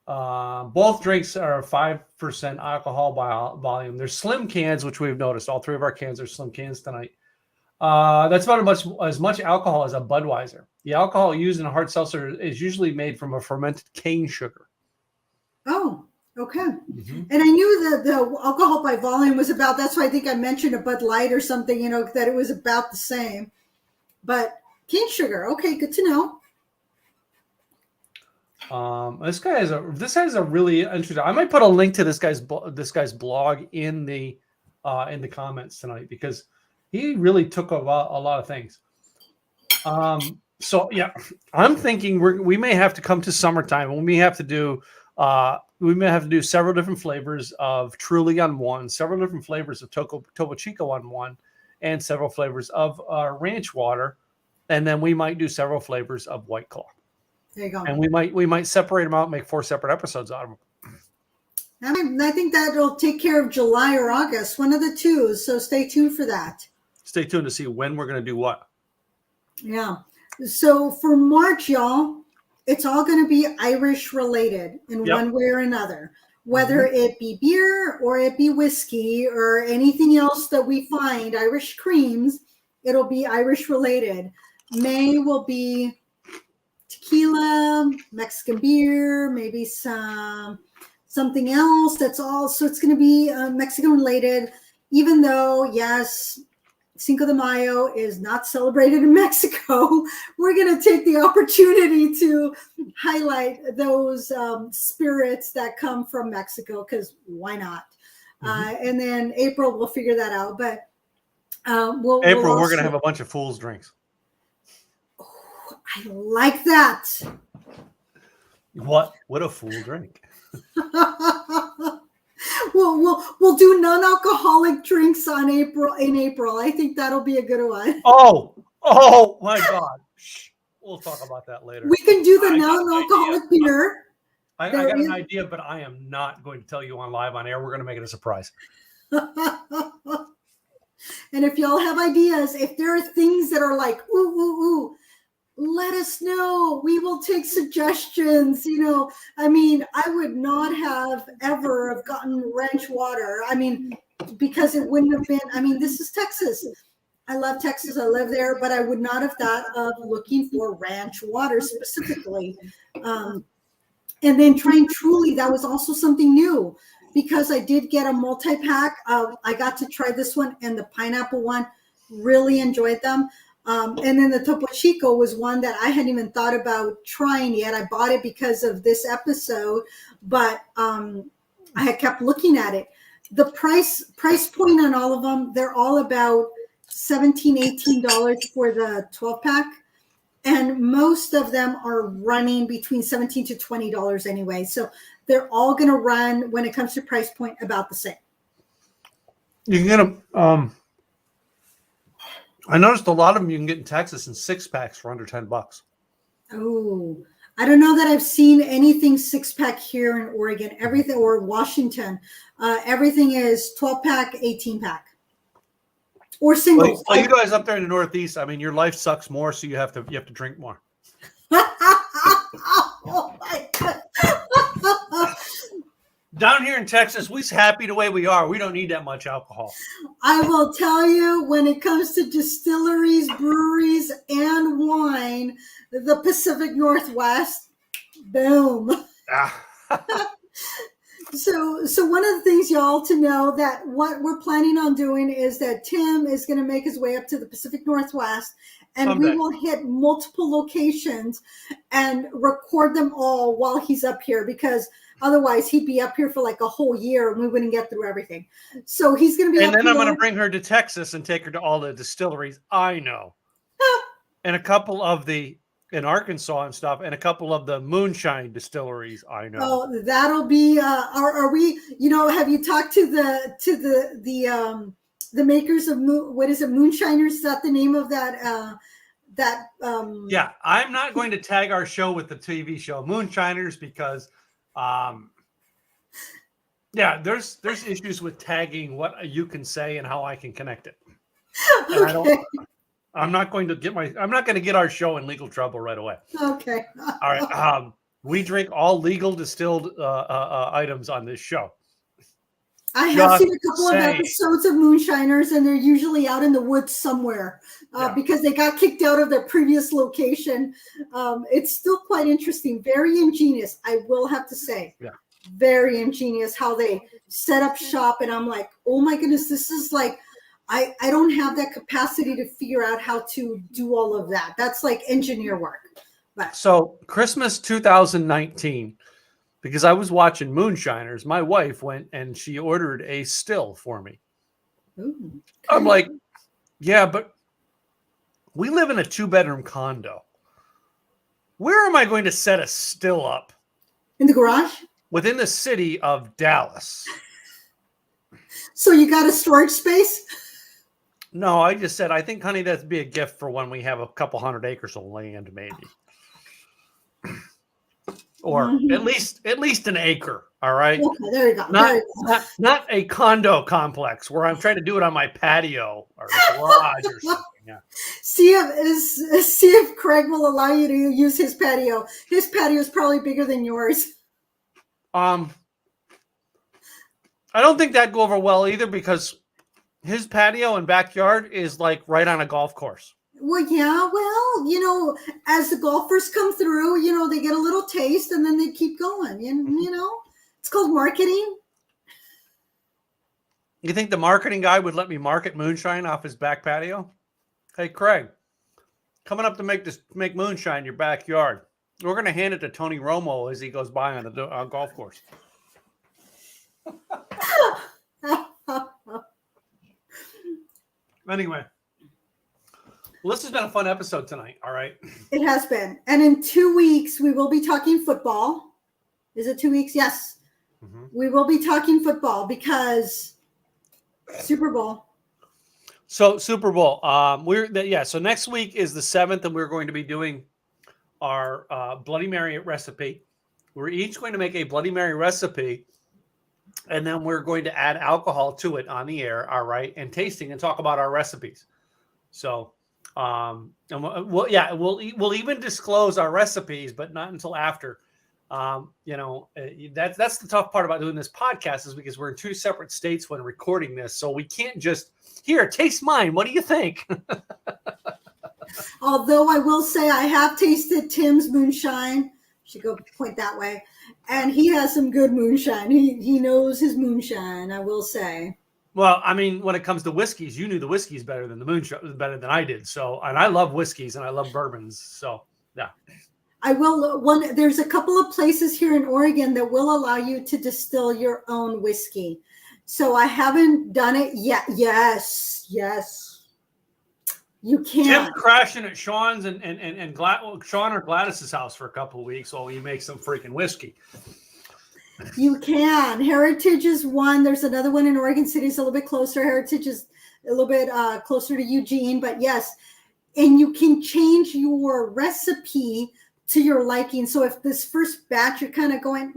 both drinks are 5% alcohol volume. They're slim cans, which we've noticed. All three of our cans are slim cans tonight. That's about as much alcohol as a Budweiser. The alcohol used in a hard seltzer is usually made from a fermented cane sugar. Oh, okay. And I knew that the alcohol by volume was about, that's why I think I mentioned a Bud Light or something, that it was about the same. But cane sugar, okay, good to know. This guy has a really interesting. I might put a link to this guy's blog in the comments tonight because he really took a lot of things. So yeah, I'm thinking we may have to come to summertime and we may have to do several different flavors of Truly on one, several different flavors of Topo Chico on one, and several flavors of Ranch Water, and then we might do several flavors of White Claw. There you go. And we might separate them out and make 4 separate episodes out of them. I think that'll take care of July or August, one of the two. So stay tuned for that. Stay tuned to see when we're going to do what. Yeah. So for March, y'all, it's all going to be Irish related in one way or another, whether it be beer or it be whiskey or anything else that we find, Irish creams, it'll be Irish related. May will be tequila, Mexican beer, maybe something else. That's all. So it's going to be Mexican related, even though, yes, Cinco de Mayo is not celebrated in Mexico. We're going to take the opportunity to highlight those spirits that come from Mexico, because why not? And then April, we'll figure that out. But we're going to have a bunch of fool's drinks. Oh, I like that. What a fool drink. We'll do non-alcoholic drinks in April. I think that'll be a good one. Oh my God. We'll talk about that later. We can do the non-alcoholic beer. I got an idea, but I am not going to tell you on live on air. We're going to make it a surprise. And if y'all have ideas, if there are things that are like, ooh, let us know. We will take suggestions. I mean, I would not have ever gotten ranch water. I mean, because it wouldn't have been, this is Texas. I love Texas. I live there, but I would not have thought of looking for ranch water specifically. And then trying Truly, that was also something new, because I did get a multi-pack. I got to try this one and the pineapple one. Really enjoyed them. And then the Topo Chico was one that I hadn't even thought about trying yet. I bought it because of this episode, but I had kept looking at it. The price point on all of them, they're all about $17, $18 for the 12-pack. And most of them are running between $17 to $20 anyway. So they're all going to run, when it comes to price point, about the same. You can get them. I noticed a lot of them you can get in Texas in 6-packs for under $10. Oh, I don't know that I've seen anything 6-pack here in Oregon. Everything, or Washington, everything is 12-pack, 18-pack, or singles. Well, you guys up there in the Northeast, I mean, your life sucks more, so you have to drink more. Oh my God. Down here in Texas, we're happy the way we are. We don't need that much alcohol. I will tell you, when it comes to distilleries, breweries, and wine, the Pacific Northwest, boom. So one of the things, y'all, to know that what we're planning on doing is that Tim is going to make his way up to the Pacific Northwest, and someday we will hit multiple locations and record them all while he's up here, because otherwise he'd be up here for like a whole year and we wouldn't get through everything. So he's going to be and then I'm going to bring her to Texas and take her to all the distilleries I know. And a couple of in Arkansas and stuff, and a couple of the moonshine distilleries I know. Oh, that'll be are we, have you talked to the makers of what is it, Moonshiners? Is that the name of that yeah, I'm not going to tag our show with the TV show Moonshiners, because yeah, there's issues with tagging what you can say and how I can connect it. Okay. I'm not going to get our show in legal trouble right away. Okay. All right. We drink all legal distilled items on this show. I have seen a couple of episodes of Moonshiners, and they're usually out in the woods somewhere because they got kicked out of their previous location. It's still quite interesting. Very ingenious, I will have to say. Yeah. Very ingenious how they set up shop. And I'm like, oh my goodness, this is like, I don't have that capacity to figure out how to do all of that. That's like engineer work. But. So Christmas 2019, because I was watching Moonshiners, my wife went and she ordered a still for me. Ooh, okay. I'm like, yeah, but we live in a 2-bedroom condo. Where am I going to set a still up? In the garage? Within the city of Dallas. So you got a storage space? No, I just said, I think, honey, that'd be a gift for when we have a couple 100 acres of land, maybe. Or at least an acre. All right. Okay, there you go. Not a condo complex where I'm trying to do it on my patio or the garage or something. Yeah. See if Craig will allow you to use his patio. His patio is probably bigger than yours. I don't think that'd go over well either because his patio and backyard is like right on a golf course. Well, yeah, well, as the golfers come through, they get a little taste and then they keep going. It's called marketing. You think the marketing guy would let me market moonshine off his back patio? Hey, Craig, coming up to make moonshine in your backyard. We're going to hand it to Tony Romo as he goes by on the golf course. Anyway, well, this has been a fun episode tonight. All right. It has been. And in 2 weeks, we will be talking football. Is it 2 weeks? Yes. Mm-hmm. We will be talking football because Super Bowl. So Super Bowl. So next week is the 7th, and we're going to be doing our Bloody Mary recipe. We're each going to make a Bloody Mary recipe, and then we're going to add alcohol to it on the air. All right, and tasting and talk about our recipes. So, and we'll even disclose our recipes, but not until after. That's the tough part about doing this podcast is because we're in 2 separate states when recording this, so we can't just taste mine. What do you think? Although I will say I have tasted Tim's moonshine. Should go point that way, and he has some good moonshine. He knows his moonshine. I will say. Well, I mean, when it comes to whiskeys, you knew the whiskeys better than the moonshine, better than I did. So, and I love whiskeys and I love bourbons. So, yeah. I will. There's a couple of places here in Oregon that will allow you to distill your own whiskey. So I haven't done it yet. Yes, you can. Tim's crashing at Sean's and Sean or Gladys's house for a couple of weeks while he makes some freaking whiskey. You can. Heritage is one. There's another one in Oregon City. It's a little bit closer. Heritage is a little bit closer to Eugene, but yes. And you can change your recipe to your liking. So if this first batch you're kind of going,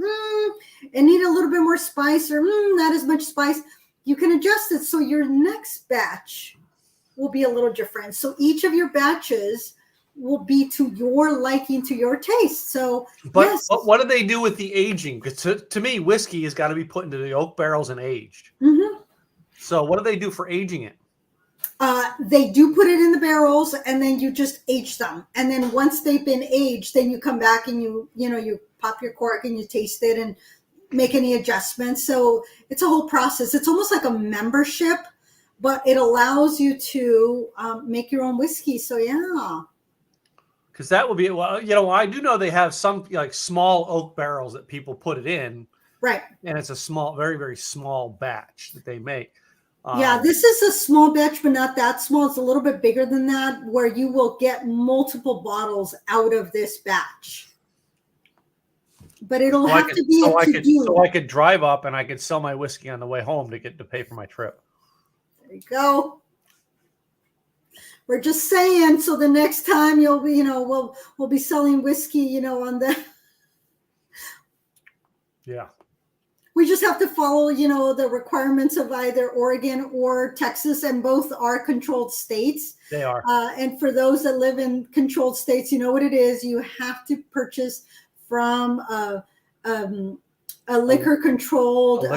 and need a little bit more spice or not as much spice, you can adjust it. So your next batch will be a little different. So each of your batches will be to your liking, to your taste. So, but what do they do with the aging? Because to me, whiskey has got to be put into the oak barrels and aged. Mm-hmm. So what do they do for aging it? They do put it in the barrels and then you just age them. And then once they've been aged, then you come back and you pop your cork and you taste it and make any adjustments. So it's a whole process. It's almost like a membership, but it allows you to make your own whiskey. So yeah. Because that would be, I do know they have some like small oak barrels that people put it in. Right. And it's a small, very, very small batch that they make. This is a small batch, but not that small. It's a little bit bigger than that, where you will get multiple bottles out of this batch. But it'll have to be so I could drive up and I could sell my whiskey on the way home to get to pay for my trip. There you go. We're just saying, so the next time you'll be, we'll be selling whiskey, on the. Yeah. We just have to follow, the requirements of either Oregon or Texas, and both are controlled states. They are. And for those that live in controlled states, you know what it is. You have to purchase from a liquor controlled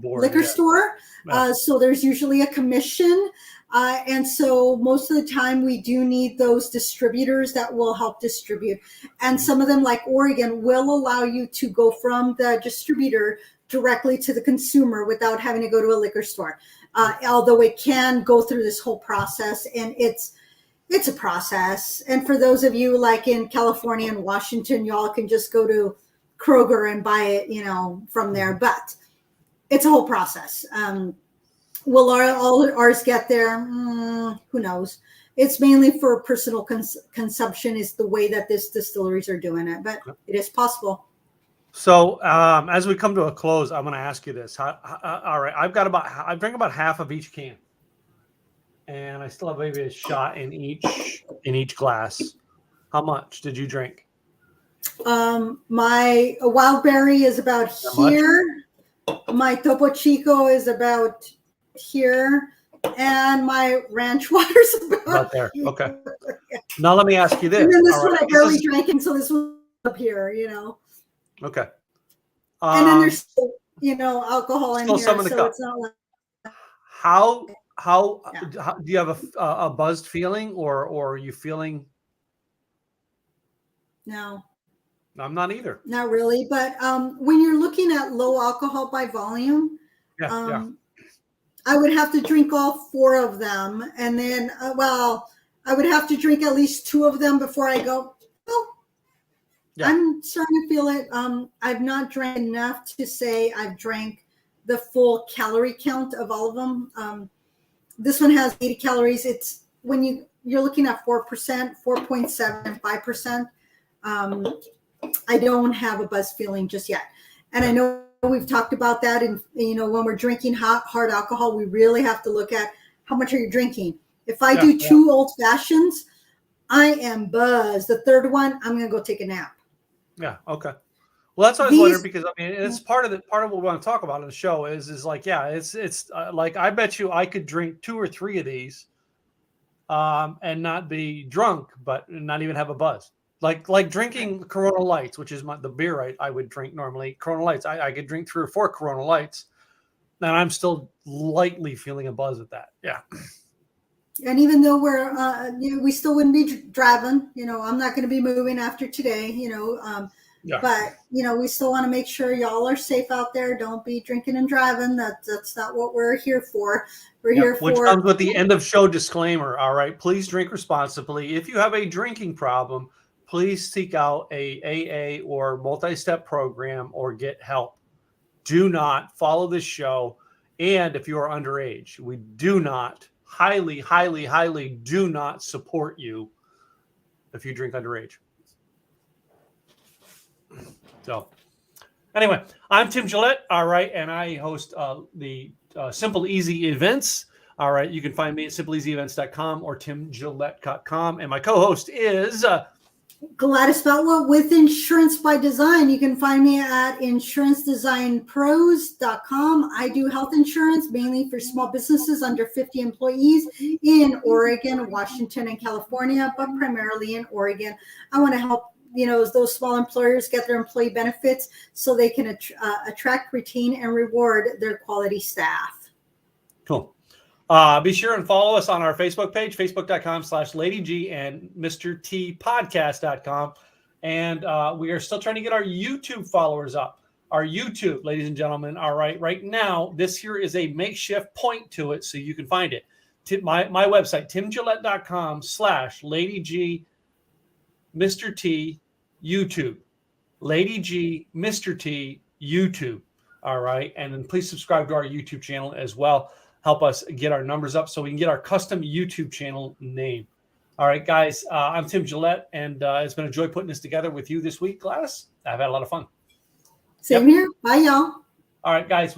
board, liquor store. Yeah. So there's usually a commission. And so most of the time we do need those distributors that will help distribute. And some of them, like Oregon, will allow you to go from the distributor directly to the consumer without having to go to a liquor store. Although it can go through this whole process, and it's a process. And for those of you like in California and Washington, y'all can just go to Kroger and buy it, from there. But it's a whole process. Will all ours get there? Who knows? It's mainly for personal consumption is the way that this distilleries are doing it, but it is possible. So as we come to a close, I'm going to ask you this. All right, I drank about half of each can, and I still have maybe a shot in each glass. How much did you drink? My wild berry is about here. My Topo Chico is about here, and my ranch water's About there. Okay. Now let me ask you this. And then this All one right. I barely drank, and so this one up here, Okay. And then there's still, alcohol in still here, some in the so cup. it's not like How Yeah. do you have a buzzed feeling, or are you feeling? no, I'm not either. not really. But when you're looking at low alcohol by volume, Yeah. I would have to drink all 4 of them, and then I would have to drink at least 2 of them before I go, oh, Yeah. I'm starting to feel it. I've not drank enough to say I've drank the full calorie count of all of them. This one has 80 calories. It's when you're looking at 4%, 4.7, and 5%. I don't have a buzz feeling just yet. And I know we've talked about that. And, when we're drinking hard alcohol, we really have to look at how much are you drinking. If I do 2 old fashions, I am buzzed. The third one, I'm going to go take a nap. Yeah. Okay. Well, that's what I was wondering, because it's part of what we want to talk about in the show is like, it's like, I bet you I could drink 2 or 3 of these, and not be drunk, but not even have a buzz. Like drinking Corona Lights, which is the beer I would drink normally. Corona Lights, I could drink 3 or 4 Corona Lights, and I'm still lightly feeling a buzz at that. Yeah. And even though we still wouldn't be driving, I'm not going to be moving after today, but we still want to make sure y'all are safe out there. Don't be drinking and driving. That's not what we're here for. We're here for, which comes with the end of show disclaimer. All right, please drink responsibly. If you have a drinking problem, please seek out a AA or multi-step program or get help. Do not follow this show. And if you are underage, we do not highly, highly, highly do not support you if you drink underage. So anyway, I'm Tim Gillette. All right. And I host the Simple Easy Events. All right. You can find me at simpleeasyevents.com or timgillette.com. And my co-host is Gladys Beltwell with Insurance by Design. You can find me at insurancedesignpros.com. I do health insurance mainly for small businesses under 50 employees in Oregon, Washington, and California, but primarily in Oregon. I want to help those small employers get their employee benefits so they can attract, retain, and reward their quality staff. Cool. Be sure and follow us on our Facebook page, facebook.com/LadyG, and MrTpodcast.com. And we are still trying to get our YouTube followers up. Our YouTube, ladies and gentlemen, all right now, this here is a makeshift point to it so you can find it. My website, timgillette.com/LadyG, MrT, YouTube. LadyG, MrT, YouTube. All right. And then please subscribe to our YouTube channel as well. Help us get our numbers up so we can get our custom YouTube channel name. All right, guys. I'm Tim Gillette, and it's been a joy putting this together with you this week, Gladys. I've had a lot of fun. Same here. Bye, y'all. All right, guys.